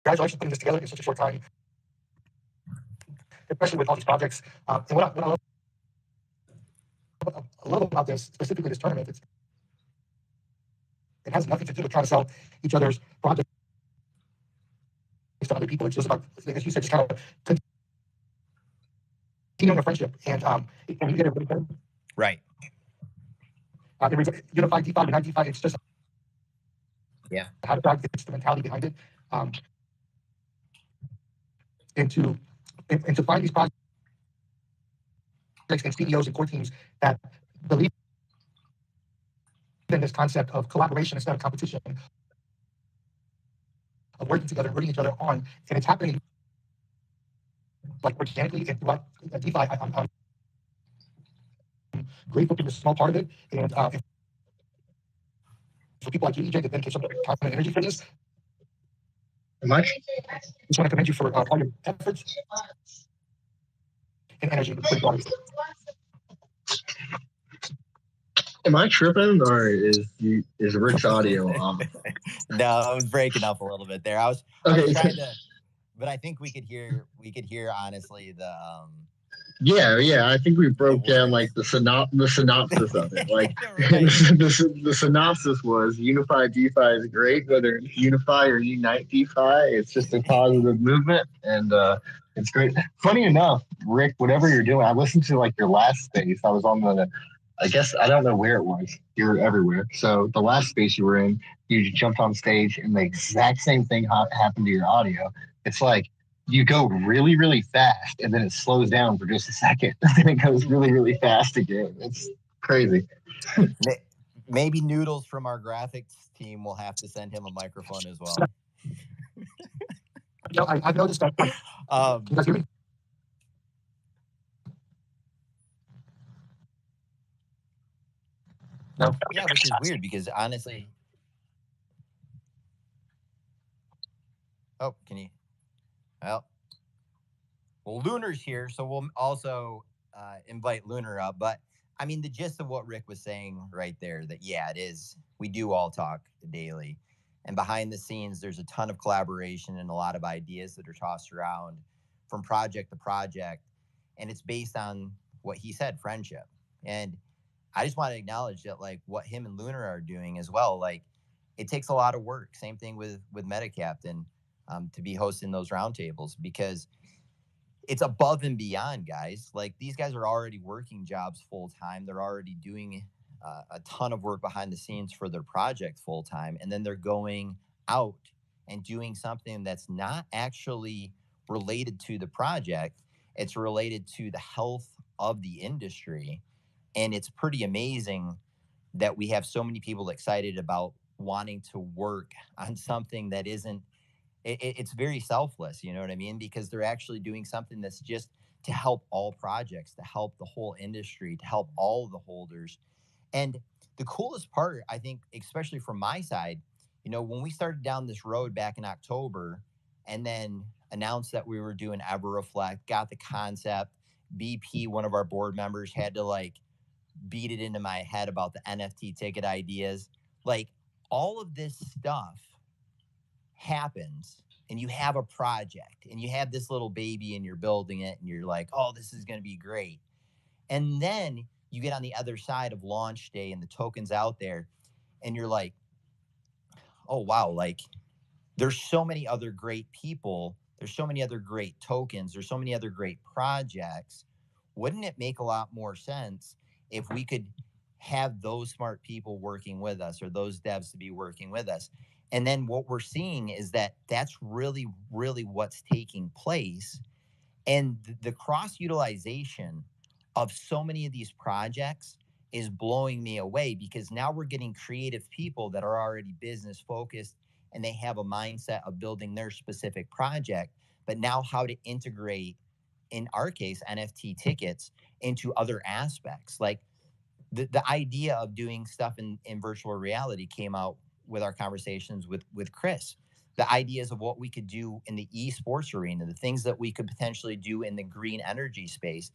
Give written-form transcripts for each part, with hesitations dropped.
congratulations on putting this together in such a short time, especially with all these projects. And what I love about this, specifically this tournament, it has nothing to do with trying to sell each other's projects to other people. It's just about, as you said, just kind of continuing a friendship. And you get everybody better. Right. Unified DeFi, Unite DeFi, it's just how to drive the mentality behind it. And to find these projects and CEOs and core teams that believe in this concept of collaboration instead of competition, of working together, rooting each other on, and it's happening like organically and throughout DeFi. I'm grateful to be a small part of it, and for people like you, EJ, that dedicate some time and energy for this. I just want to commend you for all your efforts and energy. Am I tripping, or is Rick's audio off? No, it was breaking up a little bit there. I was trying to, but I think we could hear honestly the Yeah. I think we broke down like the synopsis of it. Like the synopsis was unified DeFi is great, whether it's unify or unite DeFi. It's just a positive movement, and it's great. Funny enough, Rick, whatever you're doing, I listened to like your last space. I was on I guess I don't know where it was. You're everywhere. So the last space you were in, you jumped on stage, and the exact same thing happened to your audio. It's like you go really, really fast, and then it slows down for just a second, and then it goes really, really fast again. It's crazy. Maybe Noodles from our graphics team will have to send him a microphone as well. I've noticed that. You guys hear me? No. Yeah, which is weird because honestly. Oh, can you? Well, Lunar's here, so we'll also invite Lunar up. But I mean, the gist of what Rick was saying right there, that it is. We do all talk daily, and behind the scenes, there's a ton of collaboration and a lot of ideas that are tossed around from project to project, and it's based on what he said, friendship. And I just want to acknowledge that, like, what him and Lunar are doing as well. Like, it takes a lot of work. Same thing with MetaCaptain. To be hosting those roundtables, because it's above and beyond, guys. Like, these guys are already working jobs full time. They're already doing a ton of work behind the scenes for their project full time. And then they're going out and doing something that's not actually related to the project. It's related to the health of the industry. And it's pretty amazing that we have so many people excited about wanting to work on something that isn't, it's very selfless, you know what I mean? Because they're actually doing something that's just to help all projects, to help the whole industry, to help all of the holders. And the coolest part, I think, especially from my side, when we started down this road back in October and then announced that we were doing EverReflect, got the concept, BP, one of our board members, had to like beat it into my head about the NFT ticket ideas. Like, all of this stuff happens, and you have a project and you have this little baby and you're building it and you're like, oh, this is going to be great. And then you get on the other side of launch day and the token's out there and you're like, oh, wow, like, there's so many other great people. There's so many other great tokens. There's so many other great projects. Wouldn't it make a lot more sense if we could have those smart people working with us, or those devs to be working with us? And then what we're seeing is that that's really, really what's taking place. And the cross-utilization of so many of these projects is blowing me away, because now we're getting creative people that are already business focused and they have a mindset of building their specific project, but now how to integrate, in our case, NFT tickets into other aspects. Like the idea of doing stuff in virtual reality came out with our conversations with Chris. The ideas of what we could do in the esports arena, the things that we could potentially do in the green energy space.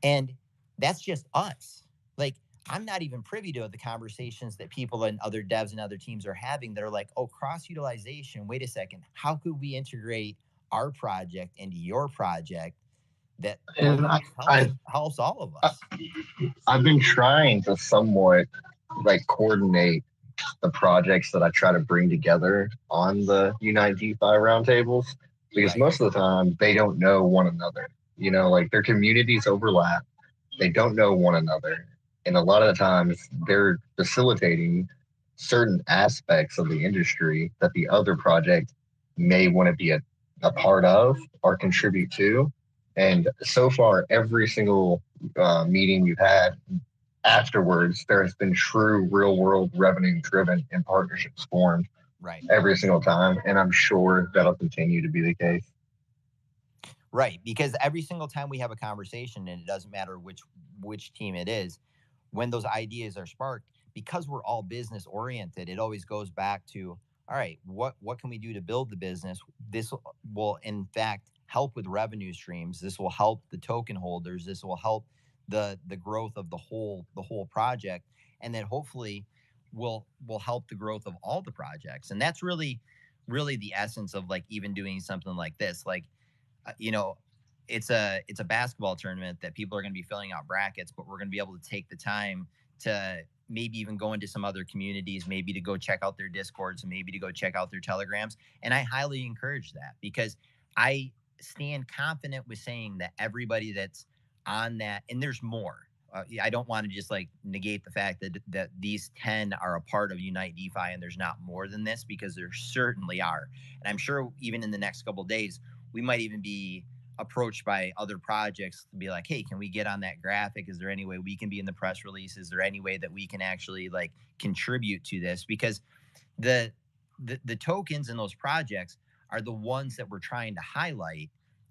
And that's just us. Like, I'm not even privy to the conversations that people and other devs and other teams are having that are like, oh, cross utilization. Wait a second. How could we integrate our project into your project that And helps all of us? I've been trying to somewhat like coordinate the projects that I try to bring together on the Unite DeFi roundtables because Right. most of the time they don't know one another. You know, like their communities overlap, they don't know one another. And a lot of the times they're facilitating certain aspects of the industry that the other project may want to be a part of or contribute to. And so far, every single meeting we've had afterwards, there has been true real world revenue driven and partnerships formed Right. every single time. And I'm sure that'll continue to be the case. Right. Because every single time we have a conversation, and it doesn't matter which team it is, when those ideas are sparked, because we're all business oriented, it always goes back to, all right, what can we do to build the business? This will in fact help with revenue streams. This will help the token holders. This will help the growth of the whole project, and then hopefully will help the growth of all the projects. And that's really the essence of like even doing something like this. Like, you know, it's a basketball tournament that people are going to be filling out brackets, but we're going to be able to take the time to maybe even go into some other communities, maybe to go check out their discords and maybe to go check out their telegrams. And I highly encourage that because I stand confident with saying that everybody that's on that, and there's more. I don't want to just like negate the fact that these 10 are a part of Unite DeFi and there's not more than this, because there certainly are. And I'm sure even in the next couple of days, we might even be approached by other projects to be like, hey, can we get on that graphic? Is there any way we can be in the press release? Is there any way that we can actually like contribute to this? Because the tokens in those projects are the ones that we're trying to highlight,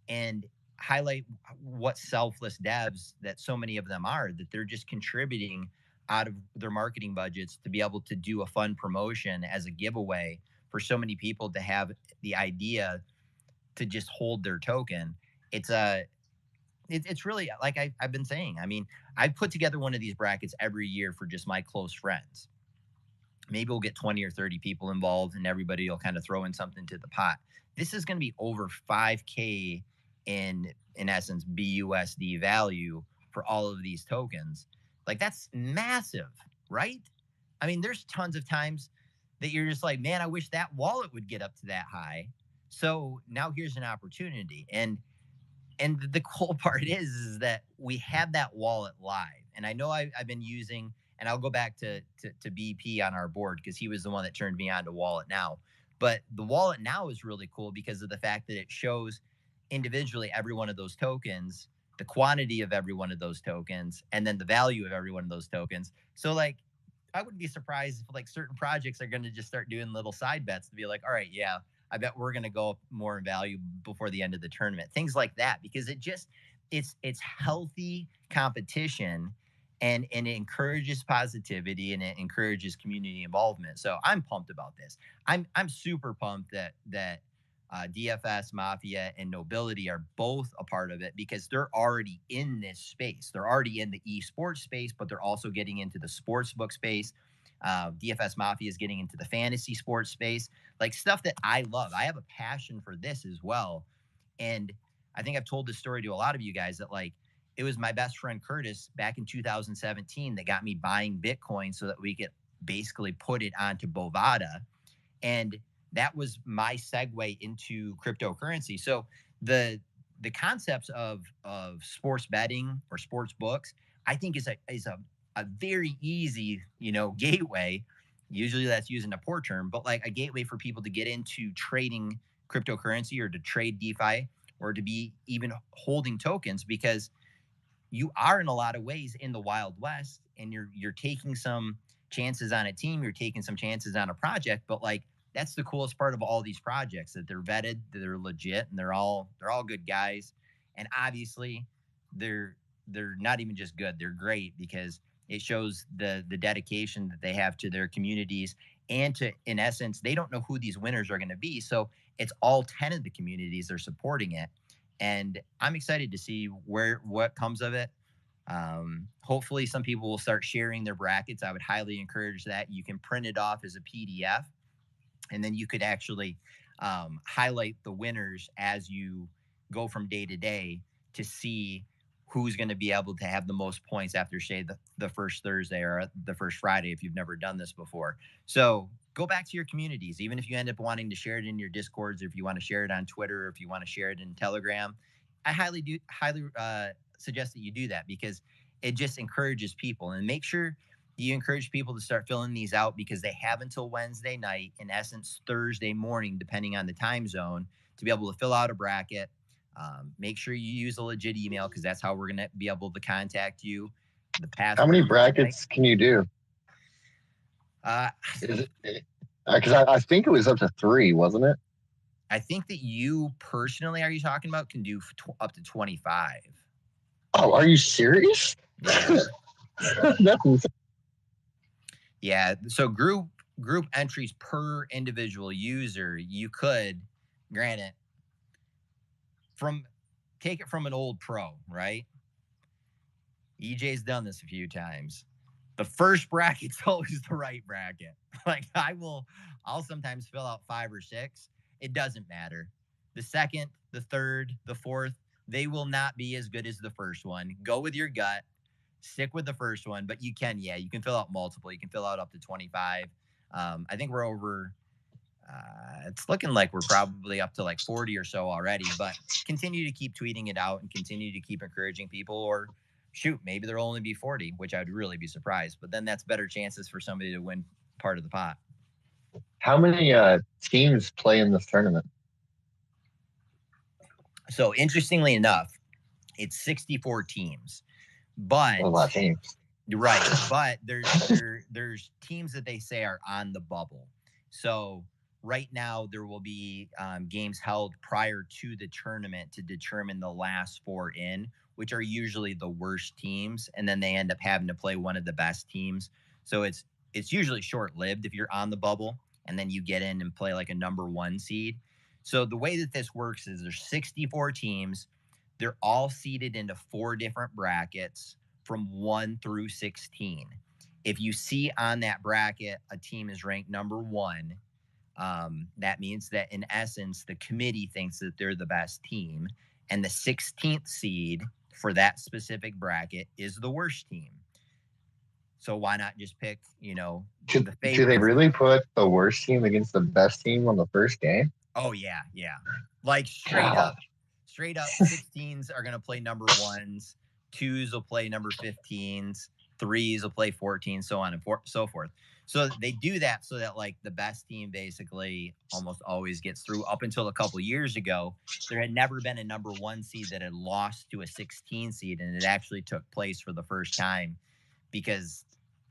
and highlight what selfless devs that so many of them are, that they're just contributing out of their marketing budgets to be able to do a fun promotion as a giveaway for so many people to have the idea to just hold their token. It's it's really like I've been saying. I mean, I put together one of these brackets every year for just my close friends. Maybe we'll get 20 or 30 people involved and everybody will kind of throw in something to the pot. This is going to be over 5K in essence BUSD value for all of these tokens. Like that's massive, right? I mean, there's tons of times that you're just like, man, I wish that wallet would get up to that high. So now here's an opportunity. And the cool part is that we have that wallet live. And I know I've been using, and I'll go back to BP on our board because he was the one that turned me on to Wallet Now. But the Wallet Now is really cool because of the fact that it shows individually every one of those tokens, the quantity of every one of those tokens, and then the value of every one of those tokens. So like, I wouldn't be surprised if like certain projects are going to just start doing little side bets to be like, all right, yeah, I bet we're going to go up more in value before the end of the tournament. Things like that, because it's healthy competition, and it encourages positivity and it encourages community involvement. So I'm pumped about this. I'm super pumped that DFS, Mafia, and Nobility are both a part of it because they're already in this space. They're already in the esports space, but they're also getting into the sportsbook space. DFS Mafia is getting into the fantasy sports space, like stuff that I love. I have a passion for this as well. And I think I've told this story to a lot of you guys that like it was my best friend Curtis back in 2017 that got me buying Bitcoin so that we could basically put it onto Bovada. And that was my segue into cryptocurrency. So the concepts of sports betting or sports books, I think is a very easy, gateway. Usually that's using a poor term, but like a gateway for people to get into trading cryptocurrency or to trade DeFi or to be even holding tokens, because you are in a lot of ways in the Wild West, and you're taking some chances on a team, you're taking some chances on a project, but like that's the coolest part of all these projects, that they're vetted, they're legit, and they're all good guys. And obviously they're not even just good, they're great, because it shows the dedication that they have to their communities, and to, in essence, they don't know who these winners are going to be. So it's all 10 of the communities are supporting it. And I'm excited to see what comes of it. Hopefully some people will start sharing their brackets. I would highly encourage that. You can print it off as a PDF, and then you could actually highlight the winners as you go from day to day to see who's going to be able to have the most points after, say, the first Thursday or the first Friday if you've never done this before. So go back to your communities, even if you end up wanting to share it in your Discords, or if you want to share it on Twitter, or if you want to share it in Telegram. I highly suggest that you do that, because it just encourages people. And make sure you encourage people to start filling these out, because they have until Wednesday night, in essence Thursday morning, depending on the time zone, to be able to fill out a bracket. Make sure you use a legit email, because that's how we're going to be able to contact you. How many brackets can you do? Because I think it was up to 3, wasn't it? I think that you personally, are you talking about, can do up to 25. Oh, are you serious? Yeah. That's insane. Yeah. So group entries per individual user, you could, granted, take it from an old pro, right? EJ's done this a few times. The first bracket's always the right bracket. Like, I'll sometimes fill out 5 or 6. It doesn't matter. The second, the third, the fourth, they will not be as good as the first one. Go with your gut. Stick with the first one, but you can fill out multiple. You can fill out up to 25. I think we're over. It's looking like we're probably up to like 40 or so already, but continue to keep tweeting it out and continue to keep encouraging people. Or shoot, maybe there'll only be 40, which I'd really be surprised. But then that's better chances for somebody to win part of the pot. How many teams play in this tournament? So interestingly enough, it's 64 teams. But a lot of teams. Right. But there's teams that they say are on the bubble. So right now there will be games held prior to the tournament to determine the last 4 in, which are usually the worst teams, and then they end up having to play one of the best teams. So it's usually short-lived if you're on the bubble, and then you get in and play like a number 1 seed. So the way that this works is there's 64 teams. They're all seeded into 4 different brackets from 1 through 16. If you see on that bracket a team is ranked number 1, that means that in essence the committee thinks that they're the best team, and the 16th seed for that specific bracket is the worst team. So why not just pick, the favorite? Do they really put the worst team against the best team on the first game? Oh yeah. Like straight up 16s are going to play number 1s, 2s will play number 15s, 3s will play 14s, so on and so forth. So they do that so that like the best team basically almost always gets through. Up until a couple years ago, there had never been a number 1 seed that had lost to a 16 seed, and it actually took place for the first time, because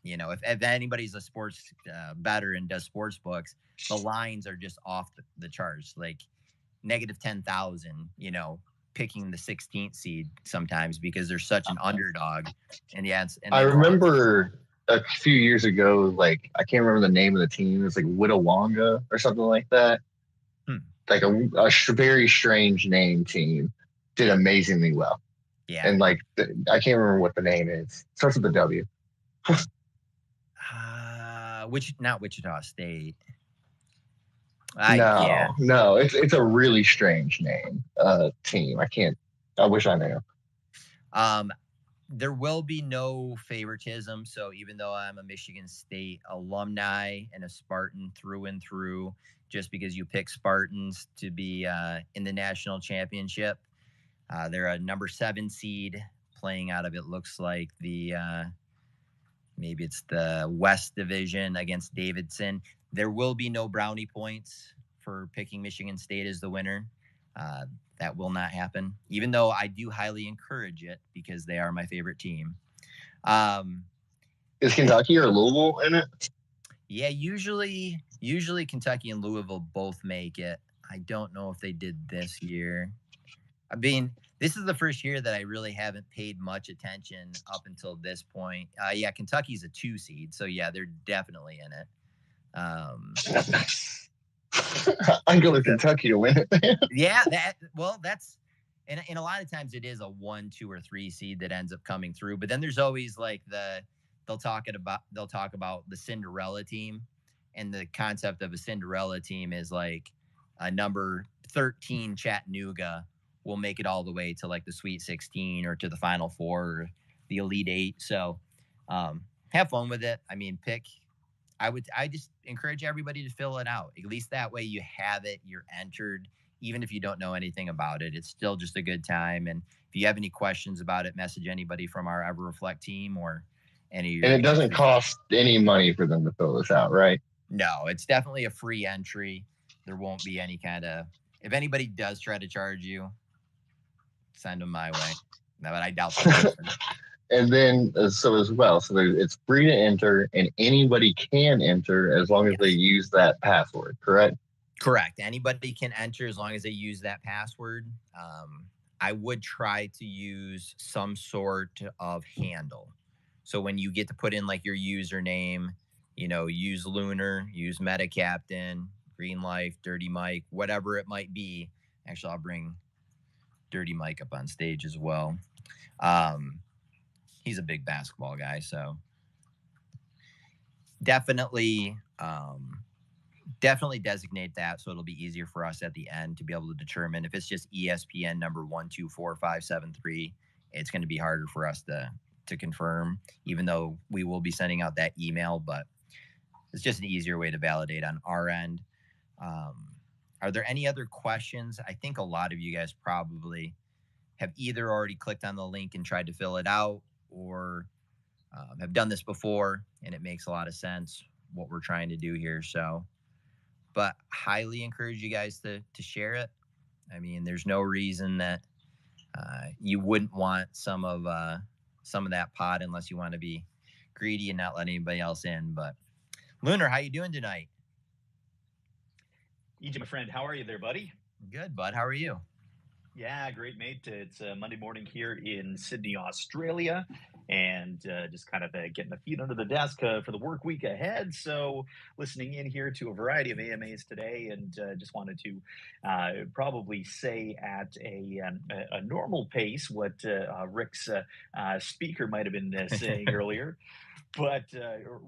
if anybody's a sports bettor and does sports books, the lines are just off the charts, like negative 10,000, picking the 16th seed sometimes, because they're such an underdog. And I remember a few years ago, like, I can't remember the name of the team. It's like Whitawonga or something like that. Like a very strange name team did amazingly well. Yeah. And like, I can't remember what the name is. It starts with a W. Not Wichita State. No, it's a really strange name team. I wish I knew. There will be no favoritism. So even though I'm a Michigan State alumni and a Spartan through and through, just because you pick Spartans to be in the national championship, they're a number 7 seed playing out of, it looks like maybe it's the West Division against Davidson. There will be no brownie points for picking Michigan State as the winner. That will not happen, even though I do highly encourage it, because they are my favorite team. Is Kentucky or Louisville in it? Yeah, usually Kentucky and Louisville both make it. I don't know if they did this year. I mean, this is the first year that I really haven't paid much attention up until this point. Yeah, Kentucky's a 2 seed, so yeah, they're definitely in it. I'm going with Kentucky to win it. Yeah, and a lot of times it is a 1, 2, or 3 seed that ends up coming through. But then there's always like they'll talk about the Cinderella team, and the concept of a Cinderella team is like a number 13 Chattanooga will make it all the way to like the Sweet 16 or to the Final Four or the Elite Eight. So have fun with it. I mean, I just encourage everybody to fill it out. At least that way you have it, you're entered. Even if you don't know anything about it, it's still just a good time. And if you have any questions about it, message anybody from our EverReflect team or any of your. And it doesn't cost any money for them to fill this out, right? No, it's definitely a free entry. There won't be any kind of. If anybody does try to charge you, send them my way. No, but I doubt that. And then, so as well, so it's free to enter, and anybody can enter as long as they use that password, correct? Correct. Anybody can enter as long as they use that password. I would try to use some sort of handle. So when you get to put in like your username, use Lunar, use Meta Captain, Green Life, Dirty Mike, whatever it might be. Actually, I'll bring Dirty Mike up on stage as well. He's a big basketball guy, so definitely designate that so it'll be easier for us at the end to be able to determine. If it's just ESPN number 124573, it's going to be harder for us to confirm, even though we will be sending out that email, but it's just an easier way to validate on our end. Are there any other questions? I think a lot of you guys probably have either already clicked on the link and tried to fill it out, or have done this before, and it makes a lot of sense what we're trying to do here. So, but highly encourage you guys to share it. I mean, there's no reason that you wouldn't want some of that pod unless you want to be greedy and not let anybody else in. But Lunar, how you doing tonight? EJ, my friend, how are you there, buddy? Good, bud. How are you? Yeah, great, mate. It's Monday morning here in Sydney, Australia, and just kind of getting the feet under the desk for the work week ahead. So listening in here to a variety of AMAs today, and just wanted to probably say at a normal pace what Rick's speaker might have been saying earlier. But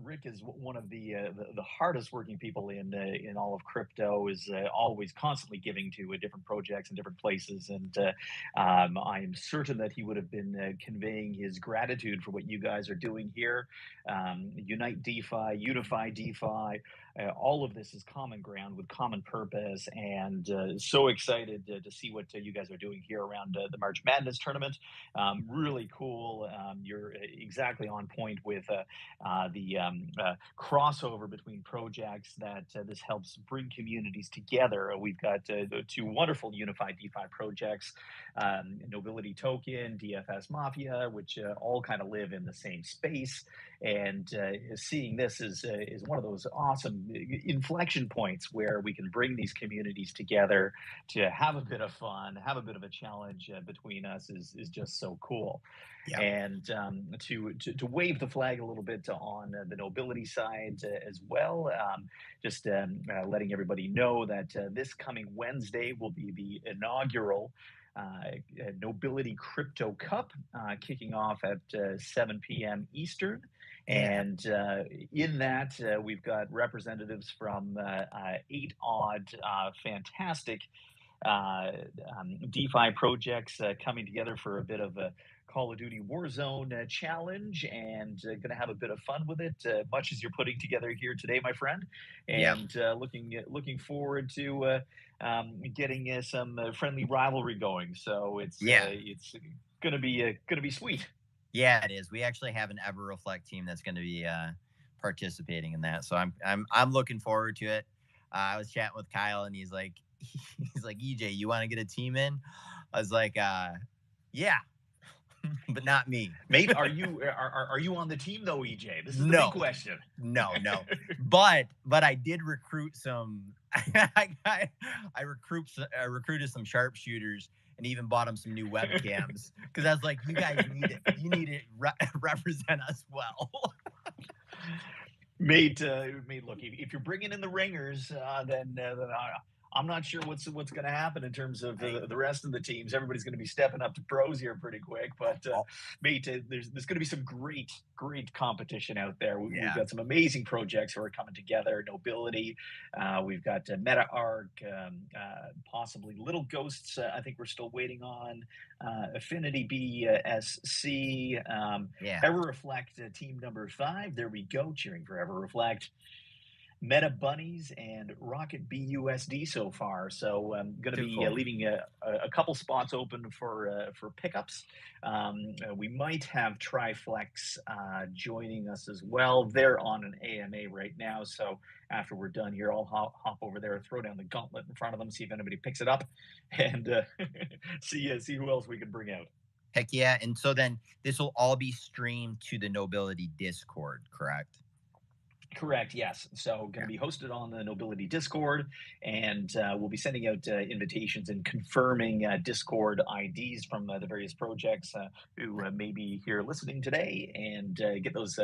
Rick is one of the hardest working people in all of crypto. Is always constantly giving to different projects and different places, and I am certain that he would have been conveying his gratitude for what you guys are doing here. Unite DeFi, Unify DeFi. All of this is common ground with common purpose, and so excited to see what you guys are doing here around the March Madness tournament. Really cool. You're exactly on point with the crossover between projects that this helps bring communities together. We've got two wonderful unified DeFi projects, Nobility Token, DFS Mafia, which all kind of live in the same space. And seeing this is one of those awesome inflection points where we can bring these communities together to have a bit of fun, have a bit of a challenge between us is just so cool. Yeah. And to wave the flag a little bit on the Nobility side as well, just letting everybody know that this coming Wednesday will be the inaugural Nobility Crypto Cup, kicking off at 7 p.m. Eastern. And in that, we've got representatives from 8 odd fantastic DeFi projects coming together for a bit of a Call of Duty Warzone challenge, and going to have a bit of fun with it, much as you're putting together here today, my friend. And looking forward to getting some friendly rivalry going. So it's gonna be sweet. Yeah, it is. We actually have an EverReflect team that's going to be participating in that, so I'm looking forward to it. I was chatting with Kyle, and he's like, EJ, you want to get a team in? I was like, yeah, but not me, mate. Are you on the team though, EJ? This is the big question. No, but I did recruit some. I recruited some sharpshooters. And even bought them some new webcams because I was like, you guys need it. You need to represent us well. Mate, look, if you're bringing in the ringers, then I'm not sure what's going to happen in terms of the rest of the teams. Everybody's going to be stepping up to pros here pretty quick. But mate, there's going to be some great competition out there. We've got some amazing projects who are coming together. Nobility, we've got Meta Arc, possibly Little Ghosts. I think we're still waiting on Affinity BSC. EverReflect, team number 5. There we go, cheering for EverReflect. Meta Bunnies and Rocket BUSD so far. So I'm going to be leaving a couple spots open for pickups. We might have Triflex joining us as well. They're on an AMA right now. So after we're done here, I'll hop over there, throw down the gauntlet in front of them, see if anybody picks it up, and see who else we can bring out. Heck yeah. And so then this will all be streamed to the Nobility Discord, correct? Correct, yes. So going to be hosted on the Nobility Discord, and we'll be sending out invitations and confirming Discord IDs from the various projects who may be here listening today, and get those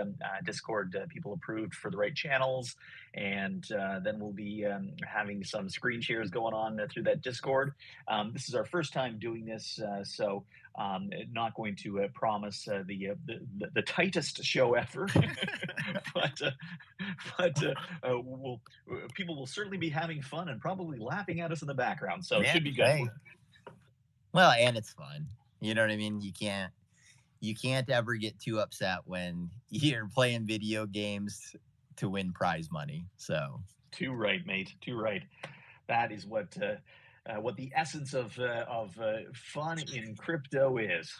Discord people approved for the right channels. And then we'll be having some screen shares going on through that Discord. This is our first time doing this, so not going to promise the tightest show ever, but people will certainly be having fun and probably laughing at us in the background. So it should be good. Hey. Well, and it's fun. You know what I mean? You can't ever get too upset when you're playing video games to win prize money. So too right, mate. Too right. That is what the essence of fun in crypto is.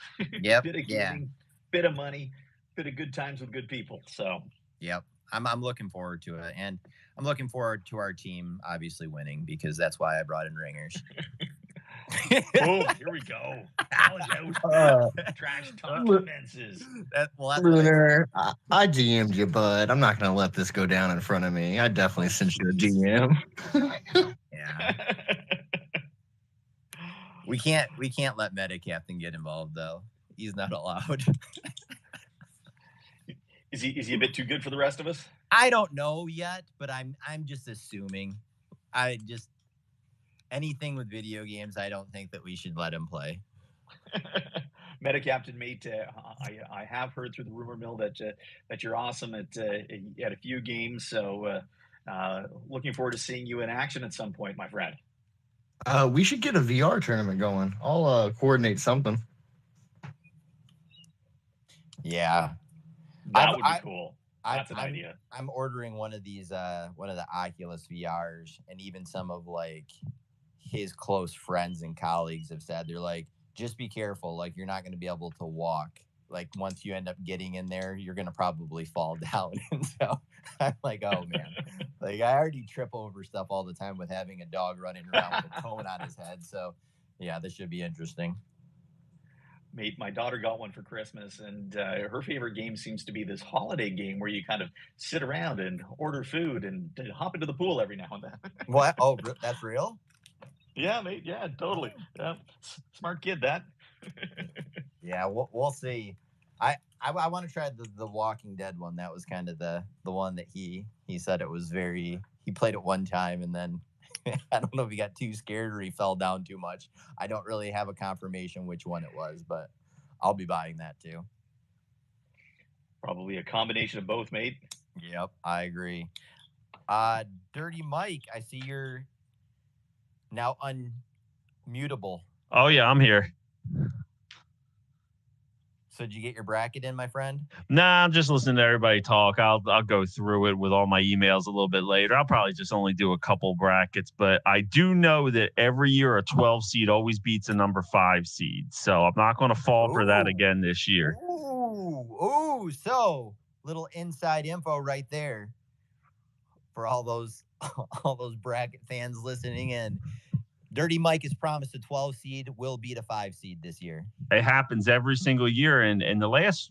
Yep. Bit of gaming, bit of money, bit of good times with good people. So yep. I'm looking forward to it, and I'm looking forward to our team obviously winning, because that's why I brought in ringers. Oh, here we go. Trash talk fences. Lunar, I DM'd you, but I'm not going to let this go down in front of me. I definitely sent you a DM. Yeah. We can't let Meta Captain get involved though. He's not allowed. Is he a bit too good for the rest of us? I don't know yet, but I'm just assuming. Anything with video games, I don't think that we should let him play. Meta Captain, mate, I have heard through the rumor mill that you're awesome at a few games. So looking forward to seeing you in action at some point, my friend. We should get a VR tournament going. I'll coordinate something. Yeah. That would be cool. That's an idea. I'm ordering one of these, one of the Oculus VRs, and even some of like his close friends and colleagues have said, they're like, just be careful. Like, you're not going to be able to walk. Like, once you end up getting in there, you're going to probably fall down. And so I'm like, oh man, like I already trip over stuff all the time with having a dog running around with a cone on his head. So yeah, this should be interesting. Mate, my daughter got one for Christmas, and her favorite game seems to be this holiday game where you kind of sit around and order food and hop into the pool every now and then. What? Oh, that's real? Yeah, mate. Yeah, totally. Yeah, smart kid, that. Yeah, we'll see. I want to try the Walking Dead one. That was kind of the one that he said it was he played it one time, and then I don't know if he got too scared or he fell down too much. I don't really have a confirmation which one it was, but I'll be buying that too. Probably a combination of both, mate. Yep, I agree. Dirty Mike, I see you're now unmutable. Oh yeah, I'm here. So did you get your bracket in, my friend? Nah, I'm just listening to everybody talk. I'll go through it with all my emails a little bit later. I'll probably just only do a couple brackets, but I do know that every year a 12 seed always beats a number 5 seed. So I'm not going to fall for that again this year. Ooh, so little inside info right there for all those bracket fans listening in. Dirty Mike has promised a 12 seed will beat a 5 seed this year. It happens every single year. And in the last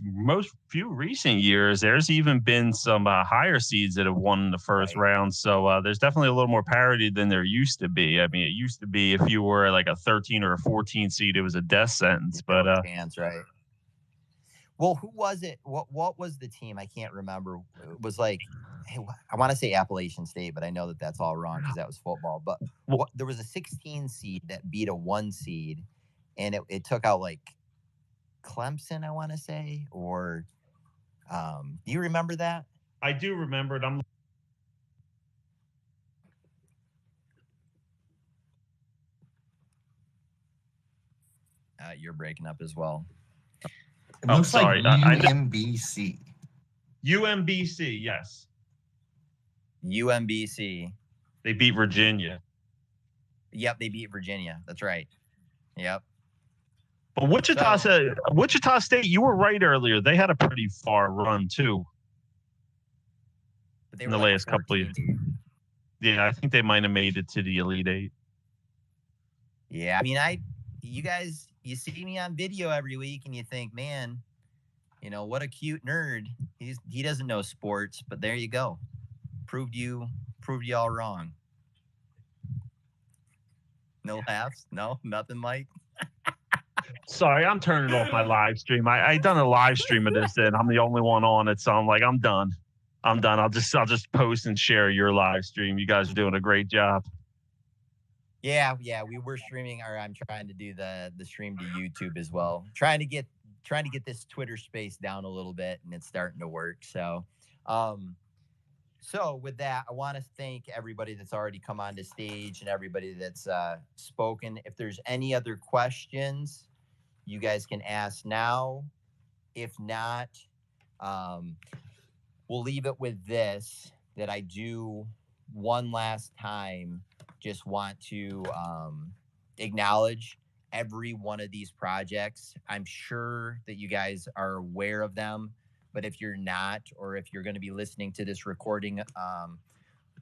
few recent years, there's even been some higher seeds that have won in the first round. So there's definitely a little more parity than there used to be. I mean, it used to be if you were like a 13 or a 14 seed, it was a death sentence. But chance, right. Well, who was it? What was the team? I can't remember. It was like I want to say Appalachian State, but I know that that's all wrong because that was football. But there was a 16 seed that beat a 1 seed, and it took out like Clemson, I want to say, or do you remember that? I do remember it. You're breaking up as well. It looks sorry. like UMBC. UMBC, yes. UMBC. They beat Virginia. Yep, they beat Virginia. That's right. Yep. But Wichita State, you were right earlier. They had a pretty far run too. But they in were the like last couple of years. Yeah, I think they might have made it to the Elite Eight. Yeah, I mean, you guys, you see me on video every week, and you think, man, you know, what a cute nerd. He doesn't know sports, but there you go. Proved you all wrong. No laughs? No, nothing, Mike. Sorry, I'm turning off my live stream. I done a live stream of this, and I'm the only one on it, so I'm like, I'm done. I'll just post and share your live stream. You guys are doing a great job. Yeah, we were streaming, or I'm trying to do the stream to YouTube as well. Trying to get this Twitter space down a little bit, and it's starting to work. So, so with that, I want to thank everybody that's already come on to stage and everybody that's spoken. If there's any other questions, you guys can ask now. If not, we'll leave it with this, that I do one last time just want to acknowledge every one of these projects. I'm sure that you guys are aware of them, but if you're not, or if you're going to be listening to this recording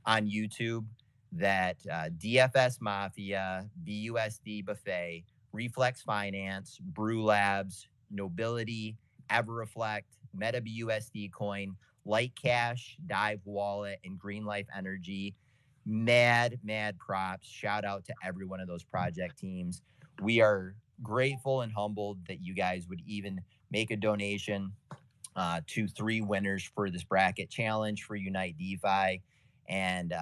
on YouTube, that DFS Mafia, BUSD Buffet, Reflex Finance, Brew Labs, Nobility, EverReflect, MetaBUSD Coin, Light Cash, Dive Wallet, and Green Life Energy. Mad props. Shout out to every one of those project teams. We are grateful and humbled that you guys would even make a donation to 3 winners for this bracket challenge for Unite DeFi. And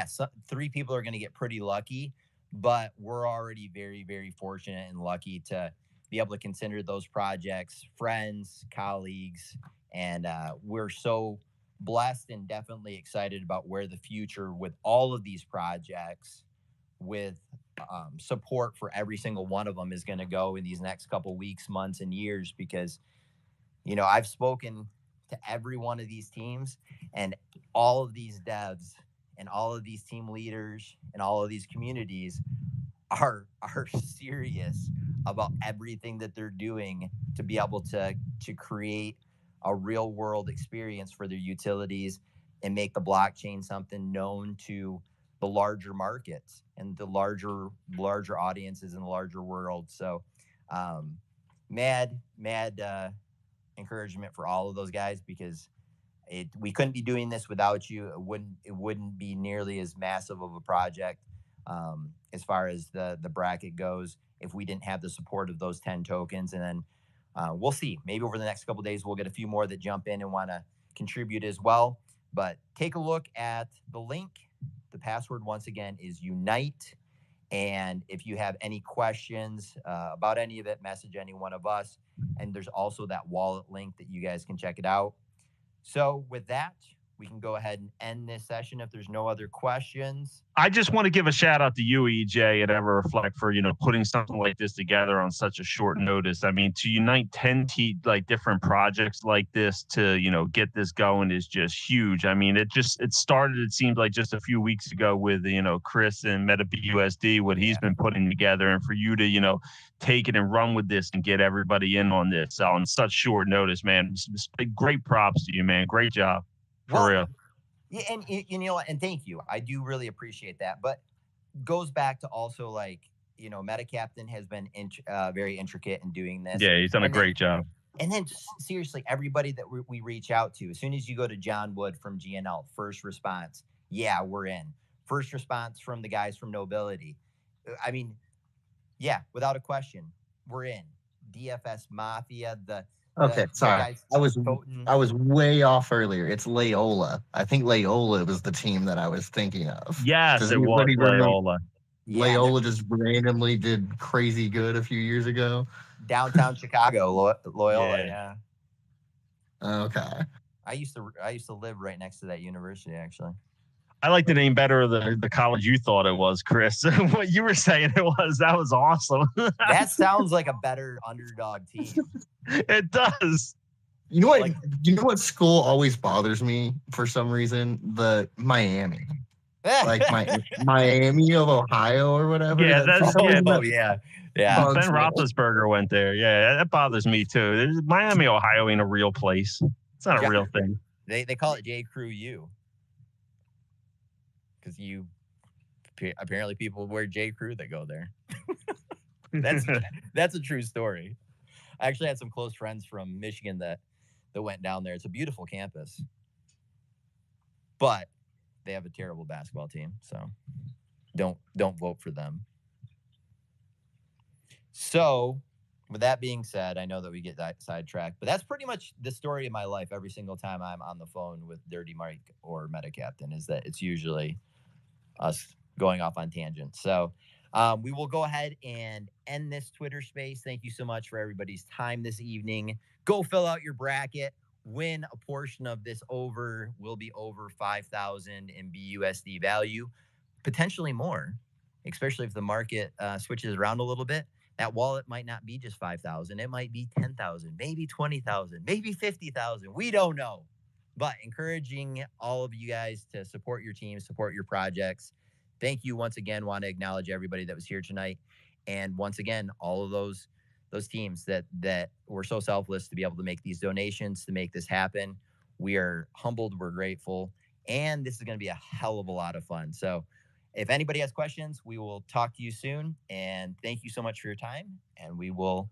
so 3 people are going to get pretty lucky, but we're already very, very fortunate and lucky to be able to consider those projects friends, colleagues, and we're so blessed and definitely excited about where the future with all of these projects, with support for every single one of them, is going to go in these next couple weeks, months, and years. Because, you know, I've spoken to every one of these teams, and all of these devs and all of these team leaders and all of these communities are serious about everything that they're doing to be able to create a real world experience for their utilities and make the blockchain something known to the larger markets and the larger audiences in the larger world. So mad encouragement for all of those guys, because we couldn't be doing this without you. It wouldn't be nearly as massive of a project as far as the bracket goes if we didn't have the support of those 10 tokens. And then we'll see. Maybe over the next couple of days, we'll get a few more that jump in and want to contribute as well. But take a look at the link. The password, once again, is Unite. And if you have any questions about any of it, message any one of us. And there's also that wallet link that you guys can check it out. So with that, we can go ahead and end this session if there's no other questions. I just want to give a shout out to you, EJ, and EverReflect for, you know, putting something like this together on such a short notice. I mean, to unite 10 different projects like this to, you know, get this going is just huge. I mean, it started, it seemed like just a few weeks ago with, you know, Chris and MetaBUSD, what he's been putting together, and for you to, you know, take it and run with this and get everybody in on this on such short notice, man. Great props to you, man. Great job. For real. Yeah, and you know, and thank you. I do really appreciate that. But goes back to also, like, you know, MetaCaptain has been very intricate in doing this. Yeah, he's done a great job. And then seriously, everybody that we reach out to, as soon as you go to John Wood from GNL, first response, yeah, we're in. First response from the guys from Nobility. I mean, yeah, without a question, we're in. DFS Mafia, Okay, the sorry. guys I was voting. I was way off earlier. It's Loyola. I think Loyola was the team that I was thinking of. Yes, Does it was anybody remember Loyola. Yeah, Loyola just randomly did crazy good a few years ago? downtown Chicago, Loyola. Yeah. Yeah, Okay. I used to live right next to that university actually. I like the name better of the college you thought it was, Chris. What you were saying that was awesome. That sounds like a better underdog team. It does. You know what? Like- You know what school always bothers me for some reason? The Miami, like Miami of Ohio or whatever. Yeah, For that's some reason Oh that yeah. bugs Ben me. Roethlisberger went there. Yeah, that bothers me too. Miami, Ohio ain't a real place. It's not a real thing. They call it J Crew U because apparently people wear J Crew that go there. That's a true story. I actually had some close friends from Michigan that went down there. It's a beautiful campus, but they have a terrible basketball team, so don't vote for them. So, with that being said, I know that we get that sidetracked, but that's pretty much the story of my life. Every single time I'm on the phone with Dirty Mike or Meta Captain, is that it's usually us going off on tangents. So, we will go ahead and end this Twitter space. Thank you so much for everybody's time this evening. Go fill out your bracket. Win a portion of this will be over 5,000 in BUSD value, potentially more, especially if the market switches around a little bit. That wallet might not be just 5,000. It might be 10,000, maybe 20,000, maybe 50,000. We don't know. But encouraging all of you guys to support your teams, support your projects. Thank you once again. Want to acknowledge everybody that was here tonight. And once again, all of those teams that were so selfless to be able to make these donations, to make this happen. We are humbled. We're grateful. And this is going to be a hell of a lot of fun. So if anybody has questions, we will talk to you soon. And thank you so much for your time. And we will